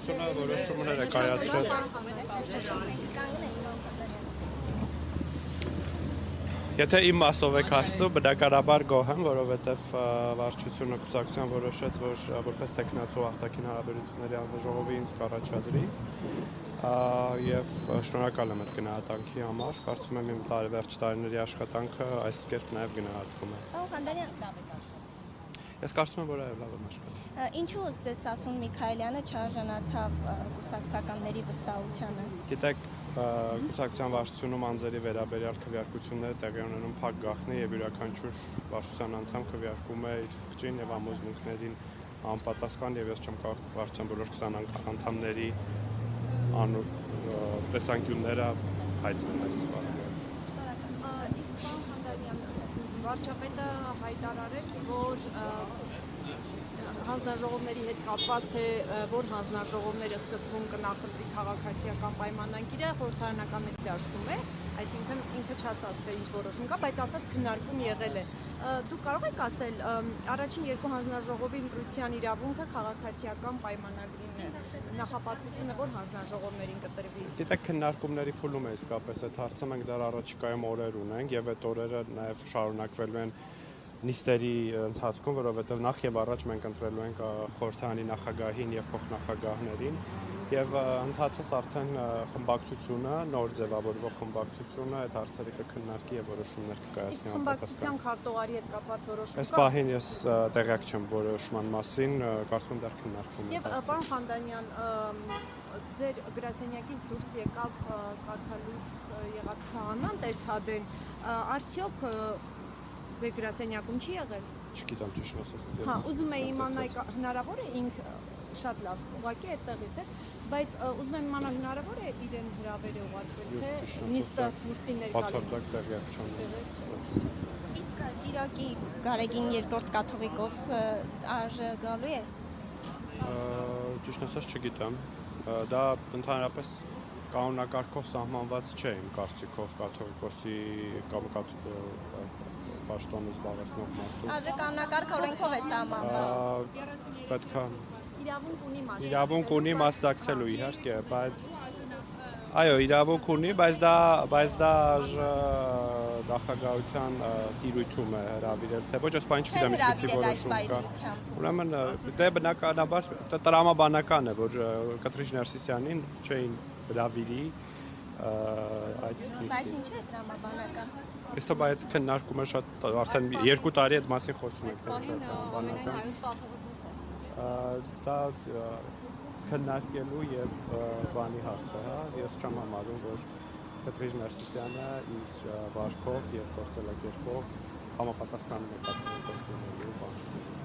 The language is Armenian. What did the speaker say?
Կառավարությունը որոշումներ է կայացրել։ Եթե իմ մասով եք հասնում, բնականաբար գոհ եմ, որովհետև վարչությունը կուսակցության որոշեց, որ որպես տեխնացու արտաքին հարաբերությունների հանձնաժողովի ինձ կառաջադրի եւ շնորհակալ եմ այդ գնահատանքի համար։ Կարծում եմ իմ վերջ տարիների աշխատանքը այս կերպ նաեւ գնահատվում է։ Ես կարծում եմ, որ այո, լավ եմ աշխատել։ Ինչու ձեզ ասում Միքայելյանը չարժանացավ կուսակցականների վստահությանը։ Գիտեք, կուսակցության վարչությունում անձերի վերաբերյալ քվեարկությունները տեղի ունենում փակ գաղտնի եւ յուրաքանչյուր վարչության անդամ քվեարկում է իր խճին եւ ամոզմունքներին անպատասխան եւ ես չեմ կարող վարչության բոլոր 20 անդամների տեսանկյունները հայտնել այս բանը։ Վարչապետը հայտարարեց, որ հանձնաժողովների հետ կապված թե որ հանձնաժողովները սկզբում կնախընտրի քաղաքացիական պայմանագիրը խորհրդարանական դաշտում է, այսինքն ինքը չասաց թե ինչ որոշում կա, բայց ասաց քննարկում եղել է։ Դուք կարող եք ասել, առաջին երկու հանձնաժողովի ընտրության իրավունքը քաղաքացիական պայմանագրին է, նախապատվությունը որ հանձնաժողովներին կտրվի։ Գիտեք, քննարկումների փուլում է իսկապես այդ հարցը, մենք դեռ առաջիկայում օրեր ունենք եւ այդ օրերը նաեւ շարունակվելու են նիստերի ընթացքում, որովհետև նախ եւ առաջ մենք ընտրելու ենք խորհրդարանի նախագահին եւ փոխնախագահներին եւ ընթացած արդեն խմբակցությունը, նոր ձևավորվող խմբակցությունը այդ հարցերը կքննարկի եւ որոշումներ կկայացնի խմբակցության քարտուղարի հետ կապված որոշում կա։ Այս պահին ես տեղյակ չեմ որոշման մասին, կարծում եմ դեռ քննարկվում է։ Եվ պարոն Խանդանյան, ձեր գրասենյակից դուրս եկավ կաթալուց եղած քահանան Տեր Թադեն, արդյոք ձեր գրասենյակում չի եղել։ Չգիտեմ ճիշտ ասած։ Հա, ուզում եի իմանալ հնարավոր է ինքը շատ լավ, ուղղակի այդտեղից է, բայց ուզում եմ իմանալ հնարավոր է իրեն հրավեր է ուղարկվել, թե նիստի ներկայացում։ Բացարձակ տեղյակ չեմ։ Իսկ Իրաքի Գարեգին երկրորդ կաթողիկոս արժե գալու է։ Ճիշտ ասած չգիտեմ։ Դա ընդհանրապես կանոնակարգով սահմանված չէ իմ կարծիքով կաթողիկոսի կամ պաշտոնը զբաղեցնող մարդու։ Արժե կանոնակարգ օրենքով է սահմանված։ Պետք է իրավունք ունի մասնակցելու իհարկե, բայց այո, իրավունք ունի, բայց դա նախագահության տիրույթում է հրավիրել, թե ոչ, այս բանը չգիտեմ ինչպեսի որոշում կա։ Ուրեմն դե բնականաբար տրամաբանական է, որ Կտրիչ Ներսիսյանին չէին հրավիրի այդ նիստին։ Բայց ինչ է տրամաբանական։ Իսկ դա այդ քննարկումը շատ արդեն 2 տարի այդ մասին խոսում ենք, թե տրամաբանական։ Դա քննարկելու եւ բանի հարց է, հա, ես չեմ համարում, որ Կտրիչ Ներսիսյանը իր վարկով եւ գործելակերպով համապատասխանում է կաթողիկոսների բանը։